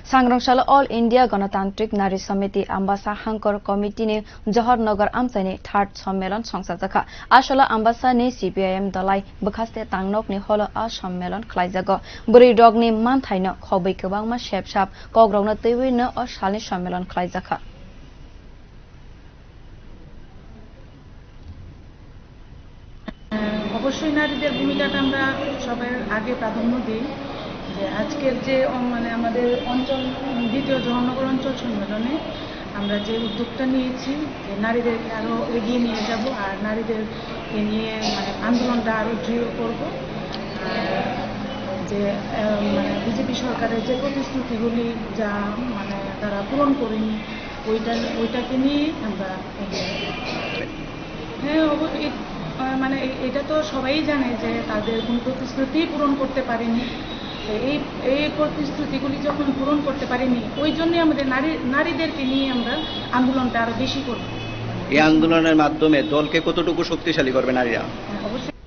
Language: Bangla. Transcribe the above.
सांग्रांशाला ऑल इंडिया गणतांत्रिक नारी समिति आम्बासा हांकर कमिटी ने जहरनगर आमसानी थार्ड सम्मेलन संसाजखा आशला आम्बासा ने सीपीआईएम दलाई बखास्ते तांगनक ने हल आ सम्मेलन खलाइजाग बुरै डगनि मानथाइनो खबै गोबांमा सेबसाब कग्रावनो तैवैनो अ सालनि सम्मेलन खलाइजाखा অবশ্যই নারীদের ভূমিকাটা আমরা সবার আগে প্রাধান্য দিই যে আজকের যে মানে আমাদের অঞ্চল দ্বিতীয় জহরনগর অঞ্চল সম্মেলনে আমরা যে উদ্যোগটা নিয়েছি যে নারীদেরকে আরো এগিয়ে নিয়ে যাব আর নারীদেরকে নিয়ে মানে আন্দোলনটা আরো দৃঢ় করব যে মানে বিজেপি সরকারের যে প্রতিশ্রুতিগুলি যা মানে তারা পূরণ করেনি ওইটাকে নিয়ে আমরা হ্যাঁ মানে এটা তো সবাই জানে যে তাদের কোনো প্রতিশ্রুতি পূরণ করতে পারেনি এই প্রতিশ্রুতিগুলি যখন পূরণ করতে পারেনি ওই জন্যই আমাদের নারীদেরকে নিয়ে আমরা আন্দোলনটা আরো বেশি করব। এই আন্দোলনের মাধ্যমে দলকে কতটুকু শক্তিশালী করবে নারীরা? অবশ্যই